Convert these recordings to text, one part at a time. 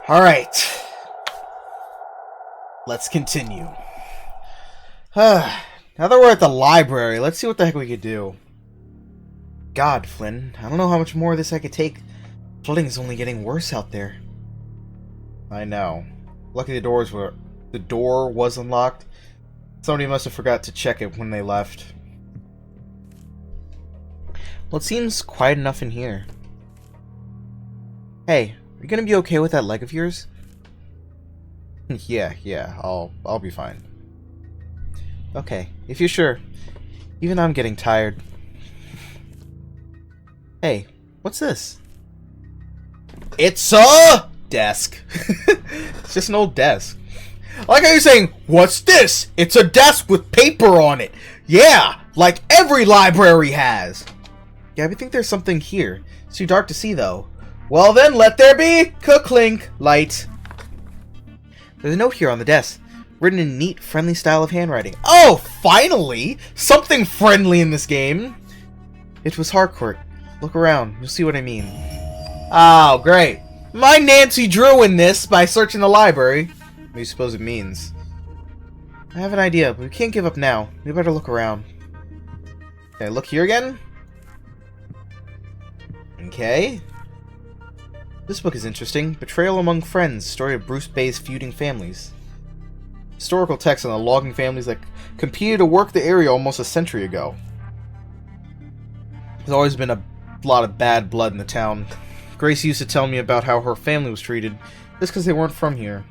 Alright. Let's continue. Now that we're at the library, let's see what the heck we could do. God, Flynn, I don't know how much more of this I could take. Flooding's only getting worse out there. I know. Lucky the door was unlocked. Somebody must have forgot to check it when they left. Well, it seems quiet enough in here. Hey, are you gonna be okay with that leg of yours? yeah, I'll be fine. Okay, if you're sure. Even I'm getting tired. Hey, what's this? It's a desk. It's just an old desk. I like how you're saying, what's this? It's a desk with paper on it. Yeah, like every library has. Yeah, I think there's something here. It's too dark to see, though. Well then, let there be ka-clink light. There's a note here on the desk, written in neat, friendly style of handwriting. Oh, finally! Something friendly in this game! It was Harcourt. Look around, you'll see what I mean. Oh, great. My Nancy drew in this by searching the library. What do you suppose it means? I have an idea, but we can't give up now. We better look around. Okay, look here again? Okay. This book is interesting. Betrayal Among Friends, story of Bruce Bay's feuding families. Historical text on the logging families that competed to work the area almost a century ago. There's always been a lot of bad blood in the town. Grace used to tell me about how her family was treated, just because they weren't from here.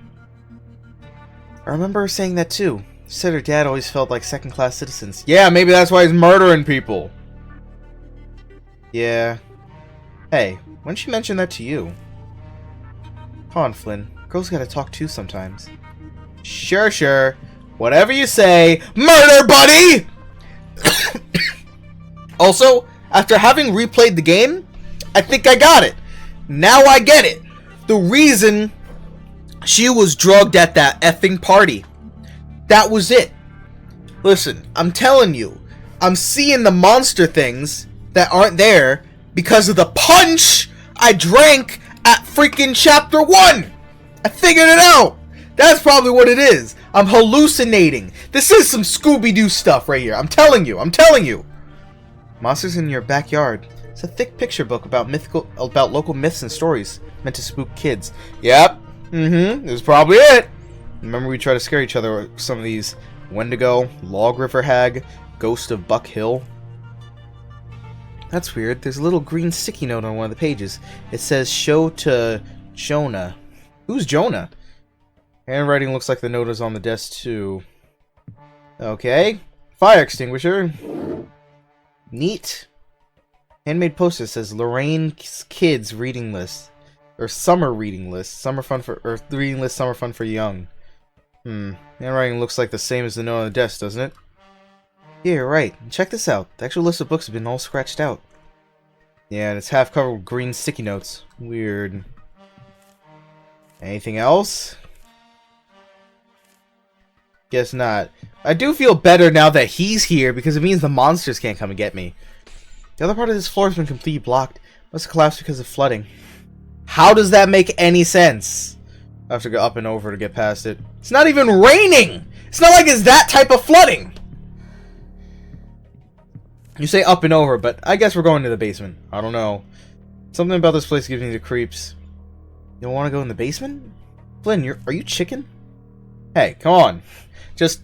I remember her saying that too. She said her dad always felt like second-class citizens. Yeah, maybe that's why he's murdering people. Yeah. Hey, when did she mention that to you? Come on, Flynn. Girls gotta talk too sometimes. Sure. Whatever you say. Murder, buddy! Also, after having replayed the game, I think I got it. Now I get it. The reason she was drugged at that effing party. That was it. Listen, I'm telling you, I'm seeing the monster things that aren't there because of the punch I drank at freaking chapter 1. I figured it out. That's probably what it is. I'm hallucinating. This is some Scooby-Doo stuff right here. I'm telling you. Monsters in Your Backyard. It's a thick picture book about local myths and stories meant to spook kids. Yep. This is probably it. Remember we tried to scare each other with some of these. Wendigo, Log River Hag, Ghost of Buck Hill. That's weird. There's a little green sticky note on one of the pages. It says, show to Jonah. Who's Jonah? Handwriting looks like the note is on the desk too. Okay. Fire extinguisher. Neat. Handmade poster says Lorraine's Kids Reading List. Or Summer Reading List. Reading List Summer Fun for Young. Handwriting looks like the same as the note on the desk, doesn't it? Yeah, you're right. Check this out. The actual list of books has been all scratched out. Yeah, and it's half covered with green sticky notes. Weird. Anything else? Guess not. I do feel better now that he's here because it means the monsters can't come and get me. The other part of this floor has been completely blocked. Must have collapsed because of flooding. How does that make any sense? I have to go up and over to get past it. It's not even raining! It's not like it's that type of flooding! You say up and over, but I guess we're going to the basement. I don't know. Something about this place gives me the creeps. You don't want to go in the basement? Flynn, are you chicken? Hey, come on.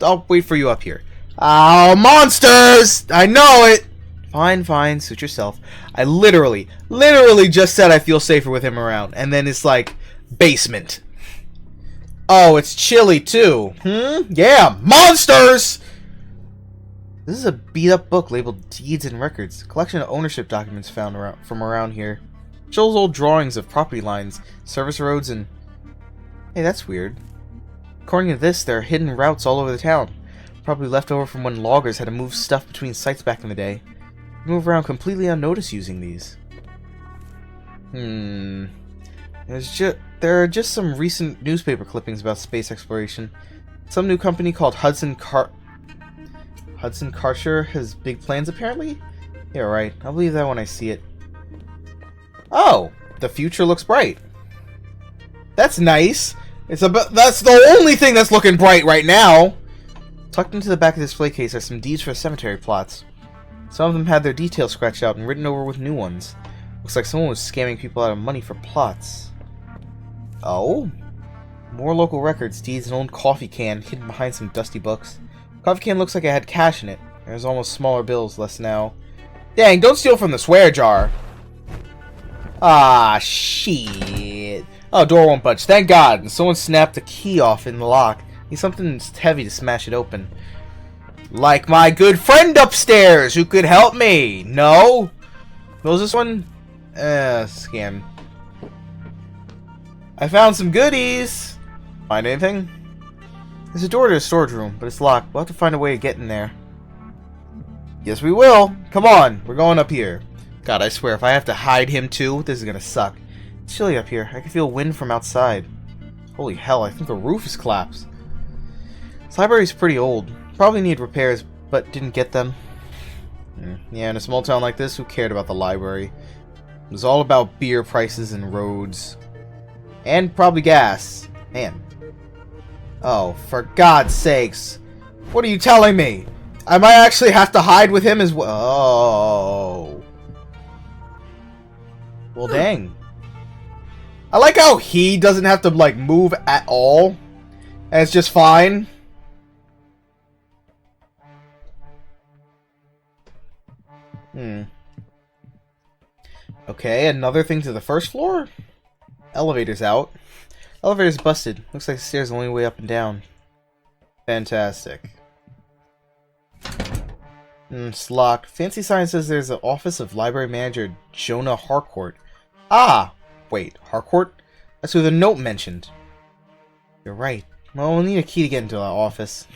I'll wait for you up here. Oh, monsters! I know it! Fine, suit yourself. I literally just said I feel safer with him around. And then it's like, basement. Oh, it's chilly too. Yeah, monsters! This is a beat-up book labeled Deeds and Records. A collection of ownership documents found from around here. It shows old drawings of property lines, service roads, and... Hey, that's weird. According to this, there are hidden routes all over the town. Probably left over from when loggers had to move stuff between sites back in the day. They move around completely unnoticed using these. There are just some recent newspaper clippings about space exploration. Some new company called Hudson Karcher has big plans, apparently? Yeah, right. I'll believe that when I see it. Oh! The future looks bright. That's nice. That's the only thing that's looking bright right now. Tucked into the back of the display case are some deeds for cemetery plots. Some of them had their details scratched out and written over with new ones. Looks like someone was scamming people out of money for plots. Oh? More local records, deeds, an old coffee can hidden behind some dusty books. Coffee can looks like it had cash in it. There's almost smaller bills, less now. Dang, don't steal from the swear jar. Ah, shit. Oh, door won't budge. Thank God. And someone snapped the key off in the lock. Need something heavy to smash it open. Like my good friend upstairs who could help me. No? What was this one? Scam. I found some goodies. Find anything? There's a door to the storage room, but it's locked. We'll have to find a way to get in there. Yes, we will. Come on. We're going up here. God, I swear, if I have to hide him too, this is gonna suck. It's chilly up here. I can feel wind from outside. Holy hell, I think the roof is collapsed. This library's pretty old. Probably need repairs, but didn't get them. Yeah, in a small town like this, who cared about the library? It was all about beer prices and roads. And probably gas. Man. Oh, for God's sakes. What are you telling me? I might actually have to hide with him as well. Oh. Well, dang. I like how he doesn't have to, like, move at all. And it's just fine. Okay, another thing to the first floor? Elevator's out. Elevator's busted. Looks like the stairs are the only way up and down. Fantastic. It's locked. Fancy sign says there's an office of library manager Jonah Harcourt. Ah! Wait, Harcourt? That's who the note mentioned. You're right. Well, we'll need a key to get into our office.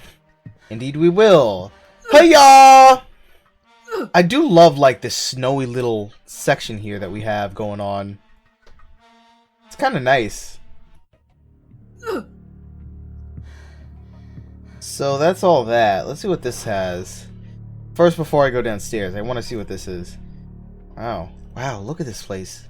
Indeed we will. Hiya! I do love, like, this snowy little section here that we have going on. It's kind of nice. So that's all that. Let's see what this has. First, before I go downstairs, I want to see what this is. Wow. Wow, look at this place.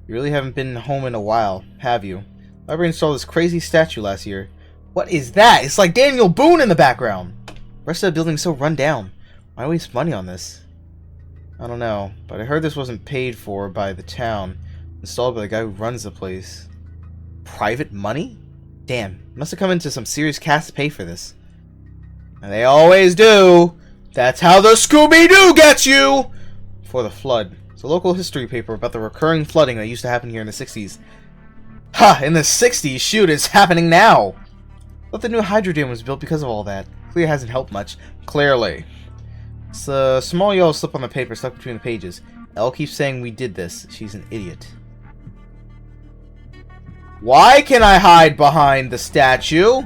You really haven't been home in a while, have you? Library installed this crazy statue last year. What is that? It's like Daniel Boone in the background. The rest of the building's so run down. Why waste money on this? I don't know, but I heard this wasn't paid for by the town. Installed by the guy who runs the place. Private money? Damn, must have come into some serious cash to pay for this. And they always do. That's how the Scooby-Doo gets you! Before the flood. It's a local history paper about the recurring flooding that used to happen here in the 60s. Ha! In the 60s? Shoot, it's happening now! But the new hydro dam was built because of all that. Clear hasn't helped much. Clearly. It's a small yellow slip on the paper stuck between the pages. Elle keeps saying we did this. She's an idiot. Why can I hide behind the statue?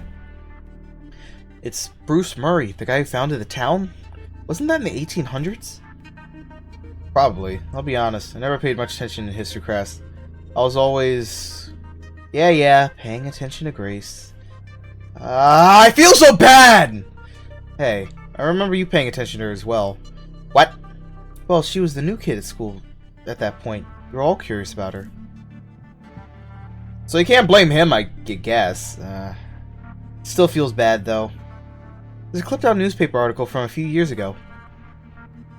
It's Bruce Murray, the guy who founded the town? Wasn't that in the 1800s? Probably. I'll be honest. I never paid much attention in history class. I was always... Yeah, paying attention to Grace. I feel so bad! Hey, I remember you paying attention to her as well. What? Well, she was the new kid at school at that point. We were all curious about her. So you can't blame him, I guess. Still feels bad, though. There's a clipped out newspaper article from a few years ago.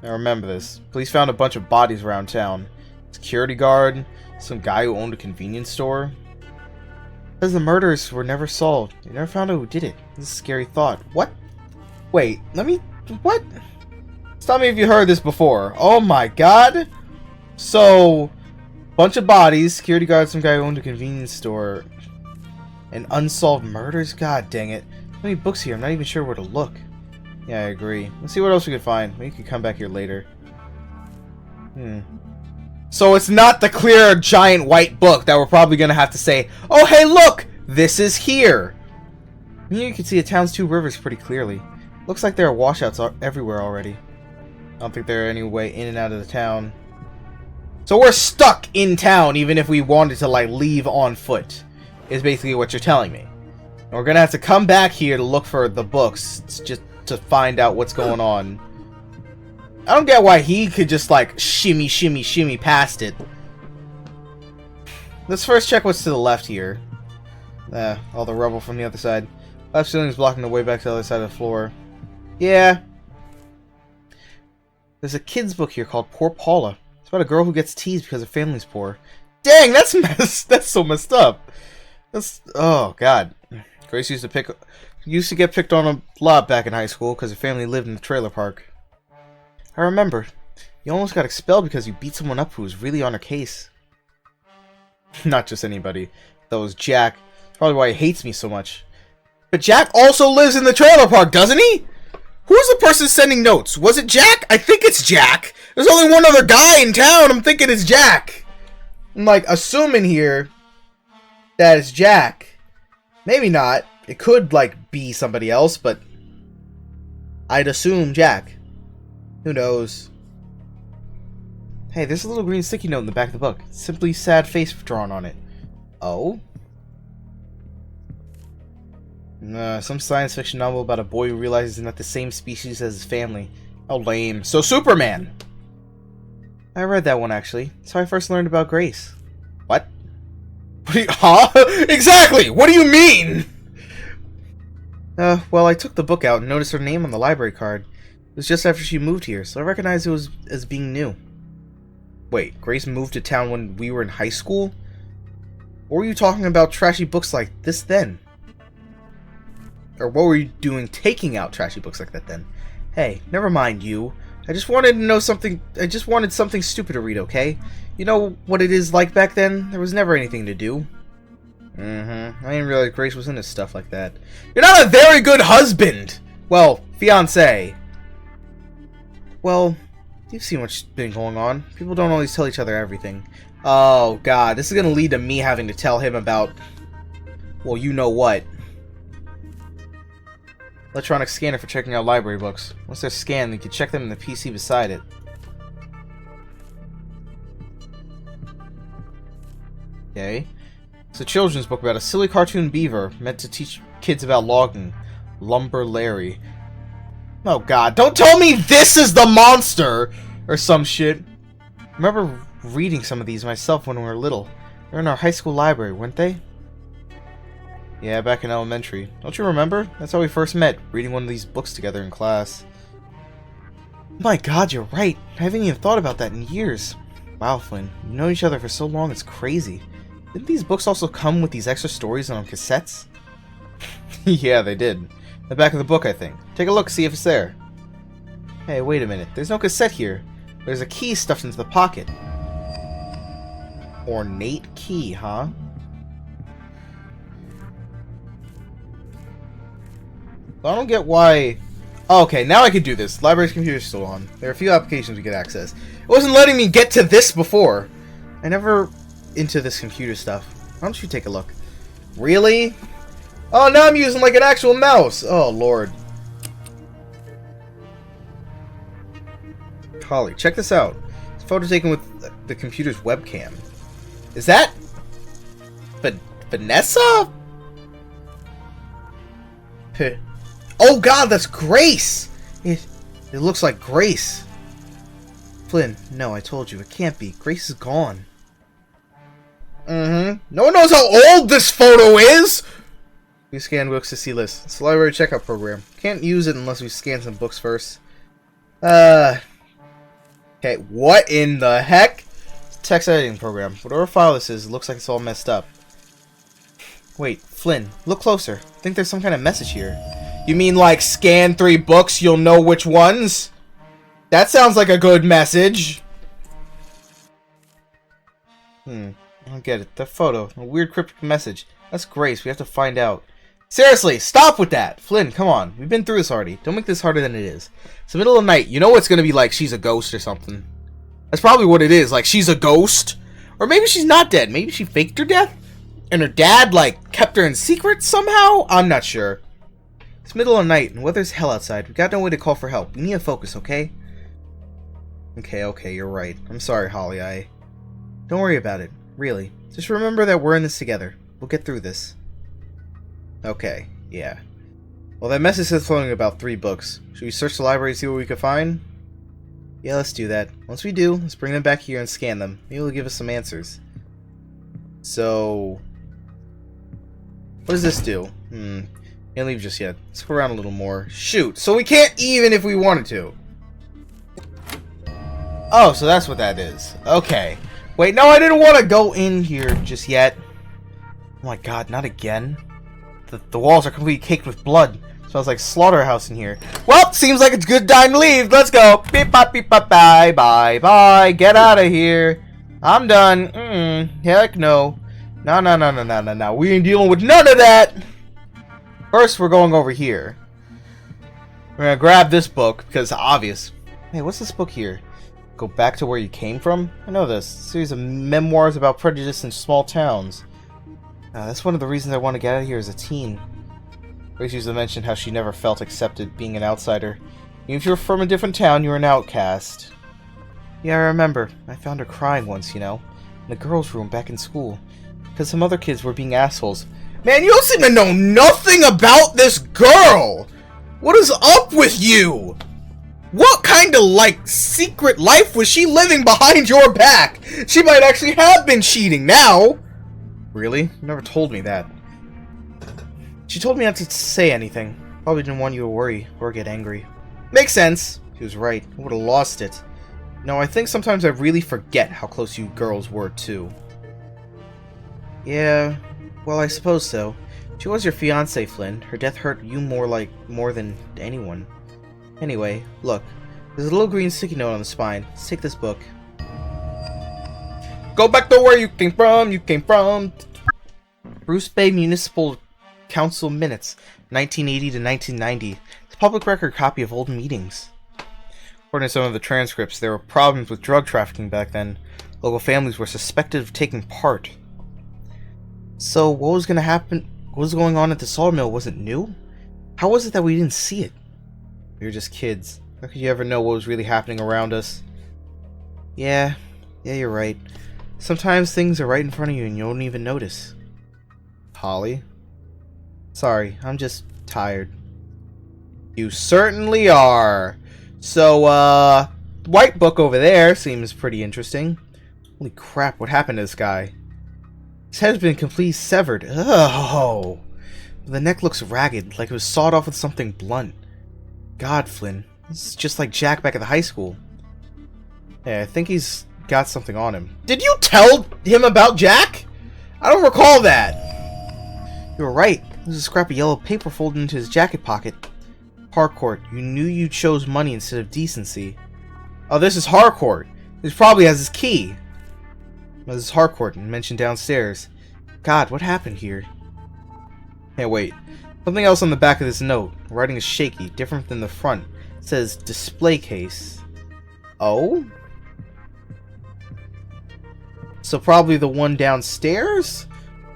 I remember this. Police found a bunch of bodies around town. Security guard, some guy who owned a convenience store. Says the murders were never solved. They never found out who did it. This is a scary thought. What? Wait, what? Stop me if you heard this before. Oh my god! So, bunch of bodies, security guard, some guy who owned a convenience store, and unsolved murders? God dang it. So many books here, I'm not even sure where to look. Yeah, I agree. Let's see what else we can find. Maybe we can come back here later. So it's not the clear giant white book that we're probably gonna have to say, oh hey look! This is here! Here you can see the town's two rivers pretty clearly. Looks like there are washouts everywhere already. I don't think there are any way in and out of the town. So we're stuck in town even if we wanted to, like, leave on foot. Is basically what you're telling me. And we're gonna have to come back here to look for the books just to find out what's going on. I don't get why he could just, like, shimmy past it. Let's first check what's to the left here. All the rubble from the other side. Left ceiling is blocking the way back to the other side of the floor. Yeah. There's a kid's book here called Poor Paula. It's about a girl who gets teased because her family's poor. Dang, that's so messed up. Oh god. Grace used to get picked on a lot back in high school because her family lived in the trailer park. I remember. You almost got expelled because you beat someone up who was really on her case. Not just anybody. That was Jack. That's probably why he hates me so much. But Jack also lives in the trailer park, doesn't he? Who's the person sending notes? Was it Jack? I think it's Jack. There's only one other guy in town. I'm thinking it's Jack. I'm like assuming here that it's Jack. Maybe not. It could like be somebody else, but I'd assume Jack. Who knows? Hey, there's a little green sticky note in the back of the book. Simply sad face drawn on it. Oh? Some science fiction novel about a boy who realizes he's not the same species as his family. How lame. So Superman! I read that one, actually. That's how I first learned about Grace. What? Huh? Exactly! What do you mean? Well, I took the book out and noticed her name on the library card. It was just after she moved here, so I recognized it as being new. Wait, Grace moved to town when we were in high school? Or were you talking about trashy books like this then? Or what were you doing taking out trashy books like that then? Hey, never mind you. I just wanted to know something. I just wanted something stupid to read, okay? You know what it is like back then? There was never anything to do. I didn't realize Grace was into stuff like that. You're not a very good husband! Well, fiancé. Well, you've seen what's been going on. People don't always tell each other everything. Oh, God. This is going to lead to me having to tell him about... well, you know what. Electronic scanner for checking out library books. Once they're scanned, you can check them in the PC beside it. Okay. It's a children's book about a silly cartoon beaver meant to teach kids about logging. Lumber Larry. Oh god, don't tell me this is the monster! Or some shit. I remember reading some of these myself when we were little. They were in our high school library, weren't they? Yeah, back in elementary. Don't you remember? That's how we first met, reading one of these books together in class. My god, you're right. I haven't even thought about that in years. Wow, Flynn. You've known each other for so long, it's crazy. Didn't these books also come with these extra stories on cassettes? Yeah, they did. The back of the book, I think. Take a look, see if it's there. Hey, wait a minute. There's no cassette here. There's a key stuffed into the pocket. Ornate key, huh? I don't get why... oh, okay, now I can do this. Library's computer's still on. There are a few applications we could access. It wasn't letting me get to this before. I never into this computer stuff. Why don't you take a look? Really? Oh, now I'm using like an actual mouse. Oh, Lord. Holly, check this out. It's a photo taken with the computer's webcam. Is that... Vanessa? Oh god, that's Grace! It looks like Grace. Flynn, no, I told you, it can't be. Grace is gone. No one knows how old this photo is! We scan books to see lists. It's a library checkout program. Can't use it unless we scan some books first. Okay, what in the heck? It's a text editing program. Whatever file this is, it looks like it's all messed up. Wait, Flynn, look closer. I think there's some kind of message here. You mean like scan 3 books, you'll know which ones? That sounds like a good message. I don't get it. The photo. A weird cryptic message. That's Grace. We have to find out. Seriously, stop with that! Flynn, come on. We've been through this already. Don't make this harder than it is. It's the middle of the night. You know it's gonna be like she's a ghost or something. That's probably what it is. Like she's a ghost. Or maybe she's not dead. Maybe she faked her death? And her dad, like, kept her in secret somehow? I'm not sure. It's middle of the night, and weather's hell outside. We got no way to call for help. We need to focus, okay? Okay, you're right. I'm sorry, Holly, don't worry about it. Really. Just remember that we're in this together. We'll get through this. Okay, yeah. Well, that message says floating about 3 books. Should we search the library and see what we can find? Yeah, let's do that. Once we do, let's bring them back here and scan them. Maybe they'll give us some answers. So, what does this do? Can't leave just yet. Let's go around a little more. Shoot! So we can't even if we wanted to. Oh, so that's what that is. Okay. Wait, no, I didn't want to go in here just yet. Oh my god, not again. The walls are completely caked with blood. Smells like slaughterhouse in here. Well, seems like it's a good time to leave. Let's go. Beep, bop, beep, bop, bye, bye, bye. Get out of here. I'm done. Heck no. No. We ain't dealing with none of that. First, we're going over here. We're gonna grab this book because it's obvious. Hey, what's this book here? Go back to where you came from? I know this. A series of memoirs about prejudice in small towns. That's one of the reasons I want to get out of here as a teen. Grace used to mention how she never felt accepted being an outsider. Even if you're from a different town, you're an outcast. Yeah, I remember. I found her crying once, you know, in a girl's room back in school. Because some other kids were being assholes. Man, you don't seem to know nothing about this girl! What is up with you? What kind of, like, secret life was she living behind your back? She might actually have been cheating now! Really? You never told me that. She told me not to say anything. Probably didn't want you to worry or get angry. Makes sense. She was right. I would have lost it. No, I think sometimes I really forget how close you girls were, too. Yeah, well, I suppose so. She was your fiancée, Flynn. Her death hurt you more than anyone. Anyway, look. There's a little green sticky note on the spine. Let's take this book. Go back to where you came from! Bruce Bay Municipal Council Minutes, 1980 to 1990. It's a public record copy of old meetings. According to some of the transcripts, there were problems with drug trafficking back then. Local families were suspected of taking part. So, what was going to happen? What was going on at the sawmill wasn't new? How was it that we didn't see it? We were just kids. How could you ever know what was really happening around us? Yeah, you're right. Sometimes things are right in front of you and you don't even notice. Holly? Sorry, I'm just tired. You certainly are. So, white book over there seems pretty interesting. Holy crap, what happened to this guy? His head has been completely severed. Oh! The neck looks ragged, like it was sawed off with something blunt. God, Flynn. This is just like Jack back at the high school. Yeah, I think he's got something on him. Did you tell him about Jack? I don't recall that. You were right. There's a scrap of yellow paper folded into his jacket pocket. Harcourt, you knew you chose money instead of decency. Oh, this is Harcourt. This probably has his key. This is Harcourt, mentioned downstairs. God, what happened here? Hey, wait. Something else on the back of this note. The writing is shaky, different than the front. It says, display case. Oh? So probably the one downstairs?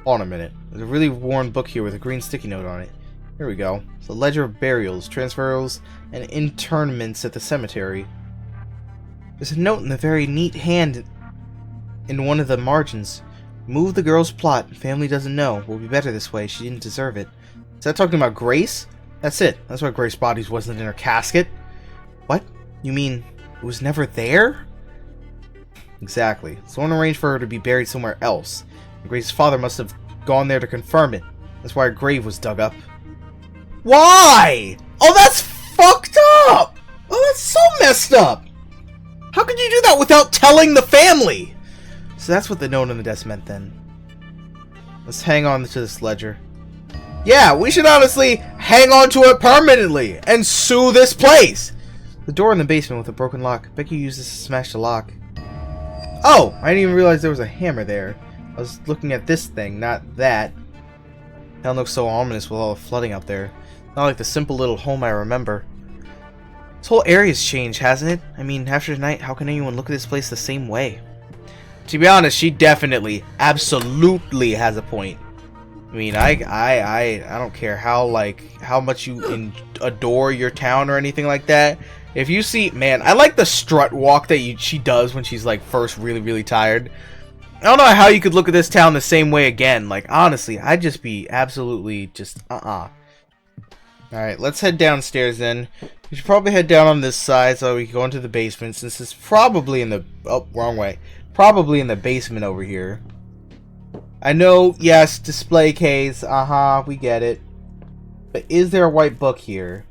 Hold on a minute. There's a really worn book here with a green sticky note on it. Here we go. It's a ledger of burials, transfers, and internments at the cemetery. There's a note in the very neat hand in one of the margins. Move the girl's plot. Family doesn't know. Will be better this way. She didn't deserve it. Is that talking about Grace? That's it. That's why Grace's body wasn't in her casket. What? You mean it was never there? Exactly. Someone arranged for her to be buried somewhere else. Grace's father must have gone there to confirm it. That's why her grave was dug up. Why? Oh, that's fucked up! Oh, that's so messed up! How could you do that without telling the family? So that's what the note on the desk meant then. Let's hang on to this ledger. Yeah, we should honestly hang on to it permanently and sue this place! The door in the basement with a broken lock. Becky used this to smash the lock. Oh, I didn't even realize there was a hammer there. I was looking at this thing, not that. That looks so ominous with all the flooding out there. Not like the simple little home I remember. This whole area's changed, hasn't it? I mean, after tonight, how can anyone look at this place the same way? To be honest, she definitely, absolutely has a point. I mean, I don't care how much you adore your town or anything like that. If you see, man, I like the strut walk that she does when she's like first really, really tired. I don't know how you could look at this town the same way again. Like, honestly, I'd just be absolutely just, Alright, let's head downstairs then. We should probably head down on this side so we can go into the basement, since it's probably in the, oh, wrong way. Probably in the basement over here. I know, yes, display case. Uh-huh, we get it. But is there a white book here?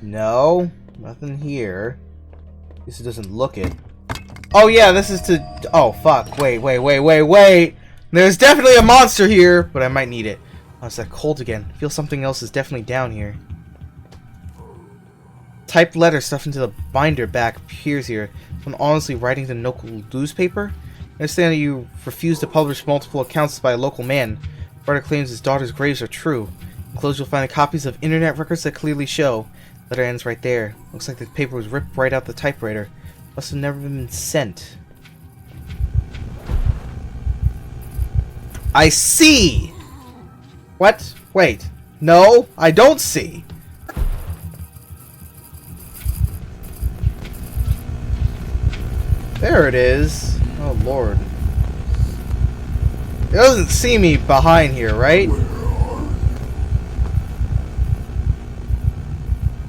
No, nothing here. At least it doesn't look it. Oh yeah, this is to... Oh, fuck. Wait. There's definitely a monster here, but I might need it. Oh, it's that cold again. I feel something else is definitely down here. Typed letter stuffed into the binder back appears here. I'm honestly writing to the local newspaper. I understand that you refuse to publish multiple accounts by a local man. The writer claims his daughter's graves are true. Enclosed you'll find copies of internet records that clearly show. Letter ends right there. Looks like the paper was ripped right out the typewriter. Must have never been sent. I see! What? Wait. No, I don't see. There it is. Oh, Lord. It doesn't see me behind here, right?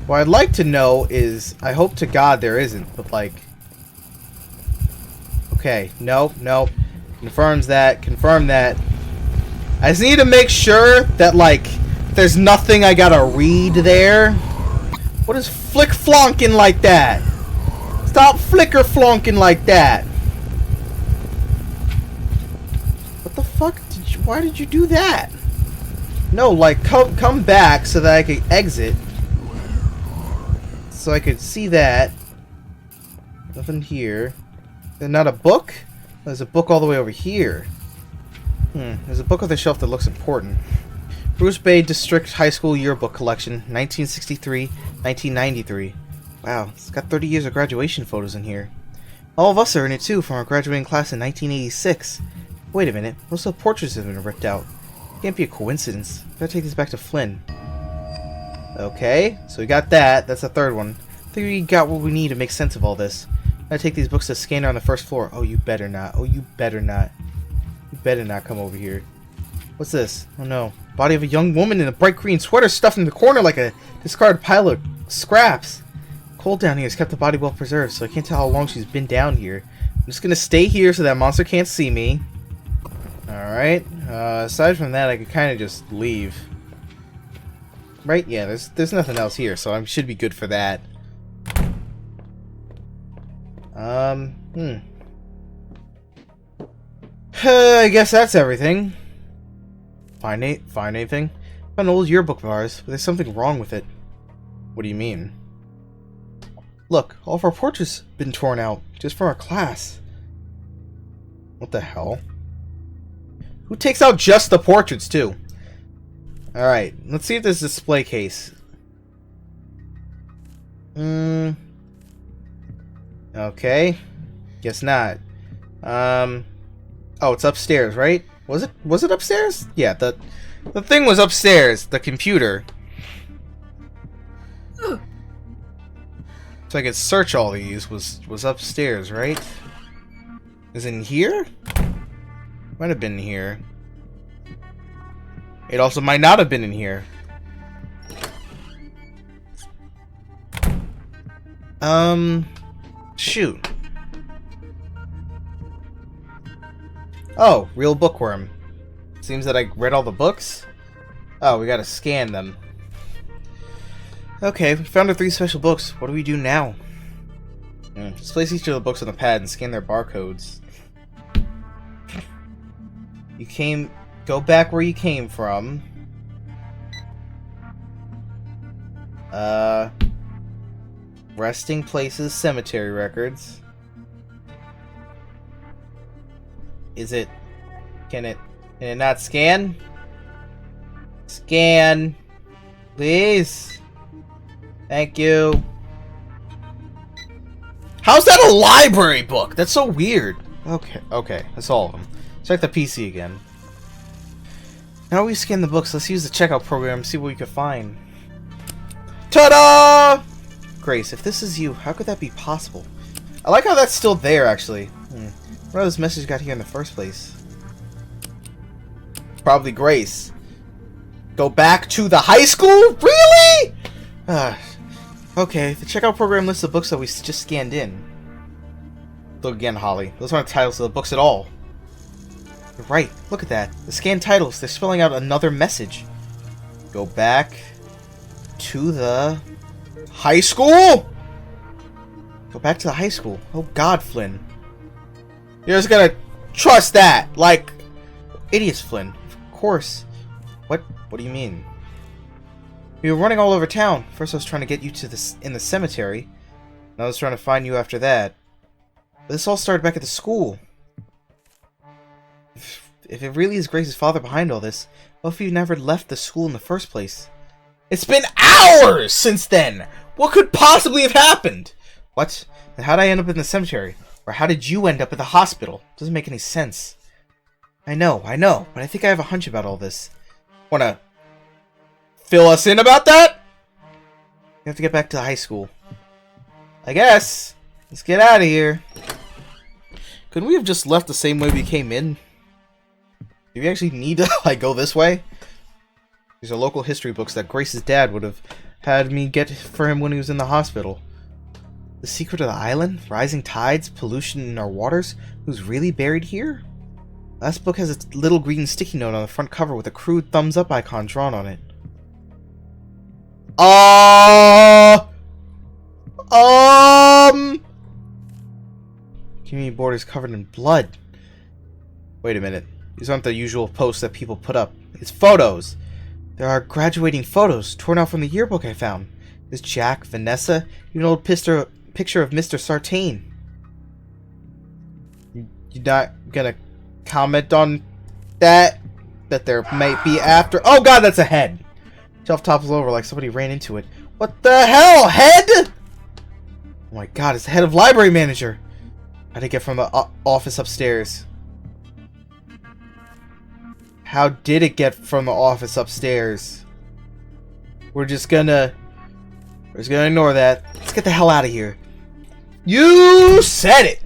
What I'd like to know is... I hope to God there isn't, but like... Okay, nope. Confirms that, confirm that. I just need to make sure that, like, there's nothing I gotta read there. What is flick-flonking like that? Stop flicker-flonking like that. What the fuck? Why did you do that? No, like, come back so that I could exit. So I could see that. Nothing here. There's not a book? There's a book all the way over here. There's a book on the shelf that looks important. Bruce Bay District High School Yearbook Collection, 1963-1993. Wow, it's got 30 years of graduation photos in here. All of us are in it too, from our graduating class in 1986. Wait a minute, most of the portraits have been ripped out. Can't be a coincidence. Gotta take this back to Flynn. Okay, so we got that. That's the third one. I think we got what we need to make sense of all this. Gotta take these books to the scanner on the first floor. Oh, you better not. Oh, you better not. You better not come over here. What's this? Oh no. Body of a young woman in a bright green sweater stuffed in the corner like a discarded pile of scraps. Cold down here has kept the body well preserved, so I can't tell how long she's been down here. I'm just gonna stay here so that monster can't see me. Alright. Aside from that, I could kind of just leave. Right? Yeah, there's nothing else here, so I should be good for that. I guess that's everything. Find anything? Found an old yearbook of ours, but there's something wrong with it. What do you mean? Look, all of our portraits have been torn out, just from our class. What the hell? Who takes out just the portraits, too? Alright, let's see if this display case. Okay. Guess not. Oh, it's upstairs, right? Was it upstairs? Yeah, the thing was upstairs, the computer. So I could search all these was upstairs, right? Is it in here? Might have been in here. It also might not have been in here. Shoot. Oh, real bookworm. Seems that I read all the books. Oh, we gotta scan them. Okay, we found our 3 special books. What do we do now? Let's place each of the books on the pad and scan their barcodes. Go back where you came from. Resting places, cemetery records. Can it not scan? Scan. Please. Thank you. How's that a library book? That's so weird. Okay, that's all of them. Check the PC again. Now we scan the books, let's use the checkout program and see what we can find. Ta-da! Grace, if this is you, how could that be possible? I like how that's still there, actually. Where this message got here in the first place? Probably Grace. Go back to the high school? Really? Okay, the checkout program lists the books that we just scanned in. Look again, Holly. Those aren't titles of the books at all. You're right. Look at that. The scanned titles. They're spelling out another message. Go back to the high school? Go back to the high school. Oh God, Flynn. You're just gonna trust that? Like, idiots, Flynn. Of course. What do you mean? You were running all over town. First I was trying to get you to in the cemetery. And I was trying to find you after that. But this all started back at the school. If it really is Grace's father behind all this, what if you never left the school in the first place? It's been hours since then! What could possibly have happened? What? And how did I end up in the cemetery? Or how did you end up at the hospital? Doesn't make any sense. I know, but I think I have a hunch about all this. Wanna fill us in about that? You have to get back to the high school. I guess. Let's get out of here. Couldn't we have just left the same way we came in? Do we actually need to, like, go this way? These are local history books that Grace's dad would have had me get for him when he was in the hospital. The secret of the island? Rising tides? Pollution in our waters? Who's really buried here? Last book has a little green sticky note on the front cover with a crude thumbs up icon drawn on it. Community board is covered in blood. Wait a minute. These aren't the usual posts that people put up. It's photos. There are graduating photos torn out from the yearbook I found. There's Jack, Vanessa, even an old picture of Mr. Sartain. You're not gonna comment on that? That there might be after... Oh God, that's a head! Shelf topples over like somebody ran into it. What the hell? Head? Oh my God, it's the head of library manager. How did it get from the office upstairs? How did it get from the office upstairs? We're just gonna ignore that. Let's get the hell out of here. You said it!